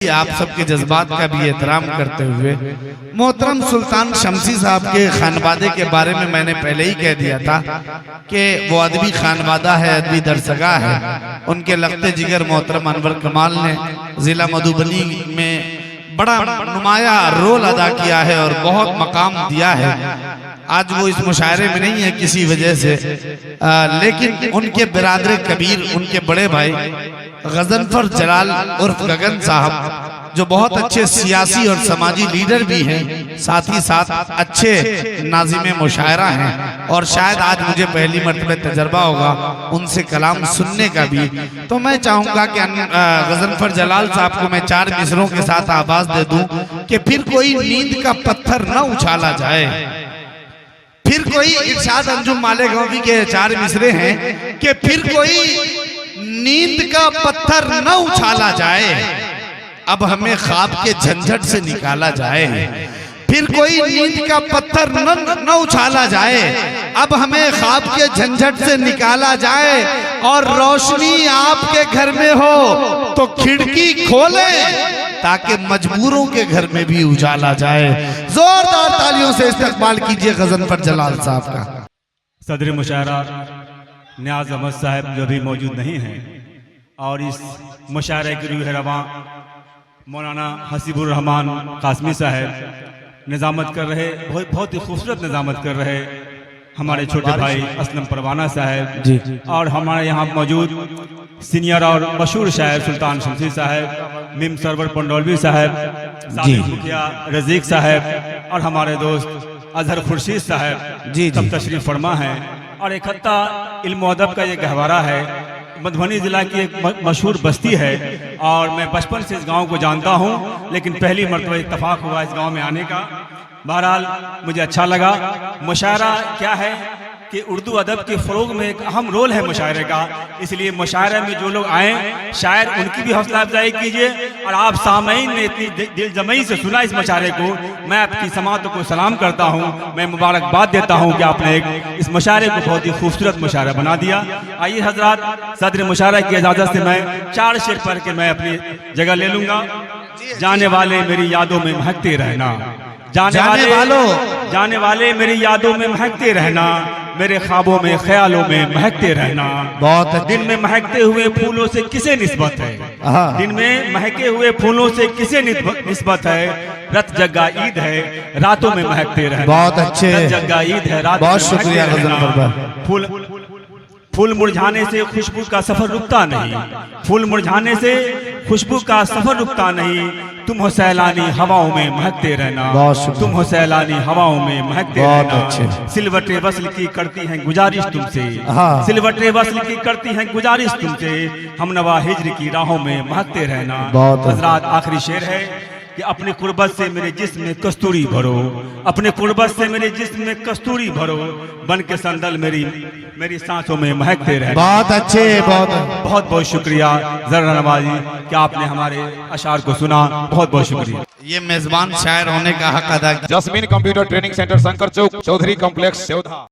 आप सबके जज्बात का भी एहतराम करते हुए मोहतरम सुल्तान शमसी साहब के खानवादे के बारे में मैंने पहले ही कह दिया था कि वो अदबी खानवादा है, अदबी दरसगाह है। उनके लगते जिगर मोहतरम अनवर कमाल ने जिला मधुबनी में बड़ा नुमाया रोल अदा किया है और बहुत मकाम दिया है। आज वो इस मुशायरे में नहीं है किसी वजह से, लेकिन उनके बिरादर कबीर, उनके बड़े भाई गजनफर जलाल उर्फ गगन साहब, जो बहुत अच्छे सियासी और समाजी लीडर भी हैं, साथ ही साथ अच्छे नाज़िम मुशायरा हैं और शायद आज मुझे पहली मर्तबा तजर्बा होगा उनसे कलाम सुनने का भी। तो मैं चाहूंगा कि गजनफर जलाल साहब को मैं 4 मिसरों के साथ आवाज दे दूं कि फिर कोई नींद का पत्थर न उछाला जाए। फिर कोई इरशाद अंजुम मालेगांवी के 4 मिसरे हैं कि फिर कोई नींद का पत्थर न उछाला जाए, अब हमें ख्वाब के झंझट से निकाला जाए। फिर कोई नींद का पत्थर न उछाला जाए, अब हमें ख्वाब के झंझट से निकाला जाए। और रोशनी आपके घर में हो तो खिड़की खोले ताकि मजबूरों के घर में भी उजाला जाए। जोरदार तालियों से इस्तकबाल कीजिए गजनफर जलाल साहब का। सदर मुशायरा नियाज अहमद साहब जो भी मौजूद नहीं हैं और इस मुशायरे की रूह रवां मौलाना हसीबुर रहमान कासमी साहब निजामत कर रहे, बहुत ही खूबसूरत निजामत कर रहे हमारे छोटे भाई असलम परवाना साहब जी, और हमारे यहाँ मौजूद सीनियर और मशहूर शायर सुल्तान शमसी साहब, मिम सरवर पंडोलवी साहब, मुखिया रजीक साहब और हमारे दोस्त अजहर खुर्शीद साहब जी सब तशरीफ फरमा है। और एक हत्ता इल्म अदब का ये गहवारा है। मधुबनी जिला की एक मशहूर बस्ती है और मैं बचपन से इस गांव को जानता हूं, लेकिन पहली मर्तबा इत्तफाक हुआ इस गांव में आने का। बहरहाल मुझे अच्छा लगा। मुशायरा क्या है कि उर्दू अदब के फ़रोग में एक अहम रोल है मुशायरे का, इसलिए मुशायरे में जो लोग आए शायद उनकी भी हौसला अफजाई कीजिए। और आप सामईन ने इतनी दिल जमई से सुना इस मुशायरे को, मैं आपकी समातों को सलाम करता हूँ, मैं मुबारकबाद देता हूँ कि आपने इस मुशायरे को बहुत ही खूबसूरत मुशायरा बना दिया। आइए हजरात, सदर मुशायरा की इजाज़त से मैं 4 शेर पढ़ के मैं अपनी जगह ले लूँगा। जाने वाले मेरी यादों में महकते रहना, जाने वाले मेरी यादों में महकते रहना, मेरे ख्वाबों में ख्यालों में महकते रहना। बहुत दिन में महकते हुए फूलों से किसे निस्बत है, दिन में महके हुए फूलों से किसे निस्बत है। रत जग्गा ईद है, रातों में महकते रहना। बहुत अच्छे, रत जग्गा ईद है, रात बहुत शुक्रिया। फूल मुरझाने से खुशबू का सफर रुकता नहीं, फूल मुरझाने से खुशबू का सफर रुकता नहीं। तुम हो सैलानी हवाओं में महकते रहना, तुम हो सैलानी हवाओं में महकते रहना। सिलवटे वस्ल की करती हैं गुजारिश तुमसे, सिलवटे वस्ल की करती हैं गुजारिश तुमसे, हम नवा हिज्र की राहों में महकते रहना। हज़रात, आखिरी शेर है कि अपनी कुर्बत से मेरे जिस्म में कस्तूरी भरो, अपने कुर्बत से मेरे जिस्म में कस्तूरी भरो, बन के संदल मेरी सांसों में महकते रहे। बहुत अच्छे, बहुत शुक्रिया जरा नवाजी कि आपने हमारे अशार को सुना। बहुत बहुत शुक्रिया। ये मेजबान शायर होने का हक अदा। Jasmine computer training centre, Shankar Chowk, Chaudhary complex, सेवधा।